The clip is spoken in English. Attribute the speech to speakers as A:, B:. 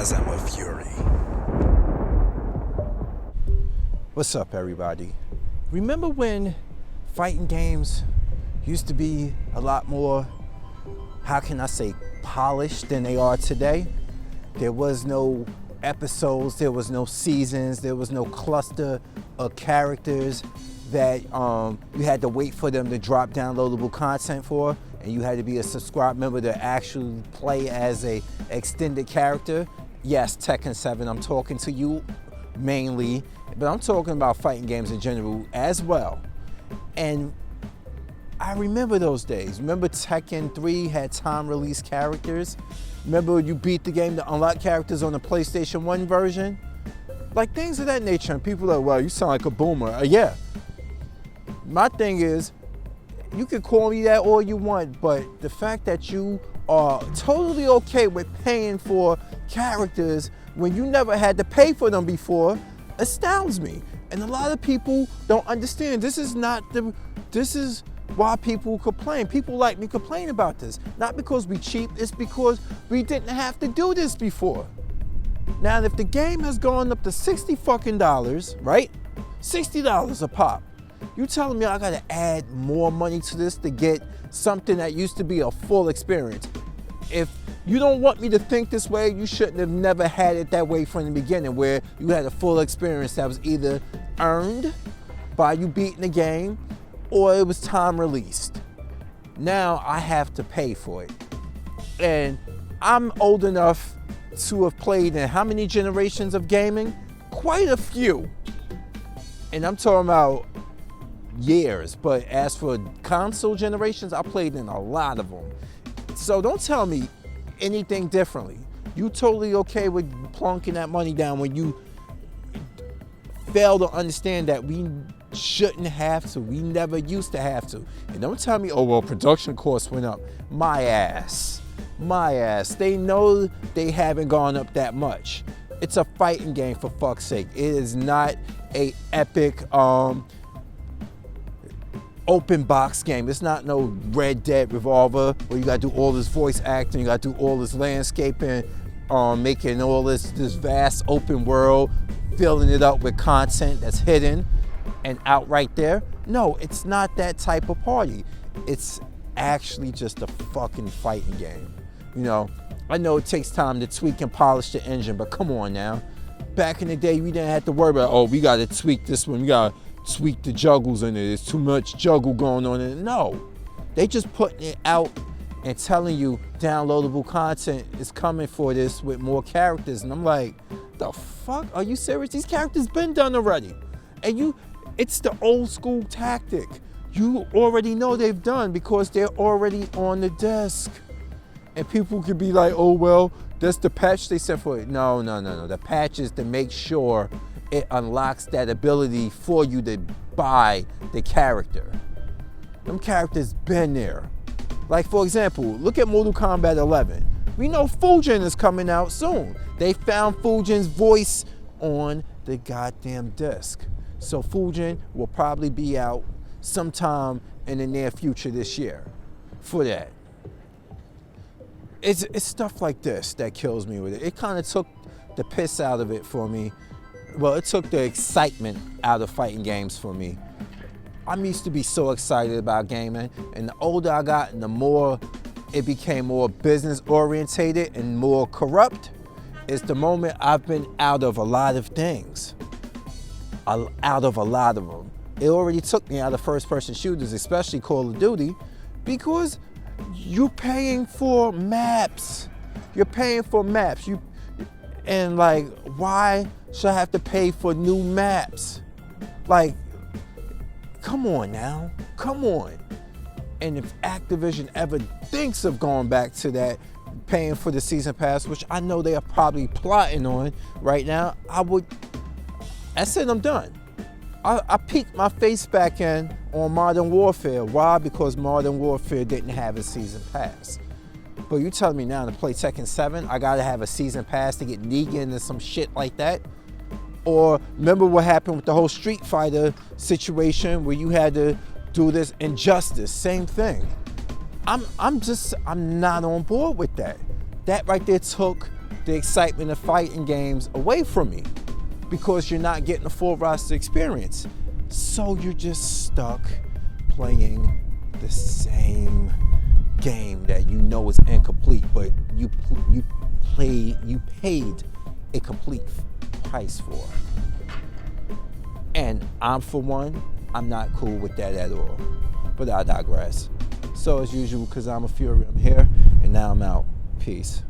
A: Kazama Fury.
B: What's up, everybody? Remember when fighting games used to be a lot more, how can I say, polished than they are today? There was no episodes, there was no seasons, there was no cluster of characters that you had to wait for them to drop downloadable content for, and you had to be a subscribed member to actually play as a extended character. Yes, Tekken 7, I'm talking to you mainly, but I'm talking about fighting games in general as well. And I remember those days. Remember Tekken 3 had time release characters? Remember you beat the game to unlock characters on the PlayStation 1 version? Like things of that nature, and people are like, well, you sound like a boomer. Yeah. My thing is, you can call me that all you want, but the fact that you are totally okay with paying for characters when you never had to pay for them before astounds me. And a lot of people don't understand. This is why people complain. People like me complain about this. Not because we cheap, it's because we didn't have to do this before. Now, if the game has gone up to $60 right? $60 a pop. You telling me I gotta add more money to this to get something that used to be a full experience? If you don't want me to think this way, you shouldn't have never had it that way from the beginning, where you had a full experience that was either earned by you beating the game or it was time released. Now I have to pay for it. And I'm old enough to have played in how many generations of gaming? Quite a few. And I'm talking about years, but as for console generations, I played in a lot of them. So don't tell me anything differently. You totally okay with plunking that money down when you fail to understand that we shouldn't have to. We never used to have to. And don't tell me, oh, well, production costs went up. My ass. They know they haven't gone up that much. It's a fighting game, for fuck's sake. It is not a epic open box game. It's not no Red Dead Revolver where you gotta do all this voice acting, you gotta do all this landscaping, making all this vast open world, filling it up with content that's hidden and out right there. No, it's not that type of party. It's actually just a fucking fighting game. You know, I know it takes time to tweak and polish the engine, but come on now. Back in the day, we didn't have to worry about, oh, we gotta tweak this one, we gotta tweak the juggles in it, there's too much juggle going on in it. No, they just putting it out and telling you downloadable content is coming for this with more characters. And I'm like, the fuck? Are you serious? These characters been done already. And it's the old school tactic. You already know they've done because they're already on the desk. And people could be like, oh, well, that's the patch they sent for it. No. The patch is to make sure it unlocks that ability for you to buy the character. Them characters been there. Like, for example, look at Mortal Kombat 11. We know Fujin is coming out soon. They found Fujin's voice on the goddamn disc. So Fujin will probably be out sometime in the near future this year for that. It's stuff like this that kills me with it. It kind of took the piss out of it for me. Well, it took the excitement out of fighting games for me. I used to be so excited about gaming, and the older I got and the more it became more business orientated and more corrupt, is the moment I've been out of a lot of things. Out of a lot of them. It already took me out of first person shooters, especially Call of Duty, because you're paying for maps. And like, why should I have to pay for new maps? Like, come on now, come on. And if Activision ever thinks of going back to that, paying for the season pass, which I know they are probably plotting on right now, that's it, I'm done. I peeked my face back in on Modern Warfare. Why? Because Modern Warfare didn't have a season pass. But you telling me now to play Tekken 7, I gotta have a season pass to get Negan and some shit like that? Or remember what happened with the whole Street Fighter situation where you had to do this Injustice, same thing. I'm not on board with that. That right there took the excitement of fighting games away from me because you're not getting the full roster experience. So you're just stuck playing the same game that you know is incomplete, but you paid a complete price for. And for one, I'm not cool with that at all. But I digress. So as usual, because I'm a Fury, I'm here, and now I'm out. Peace.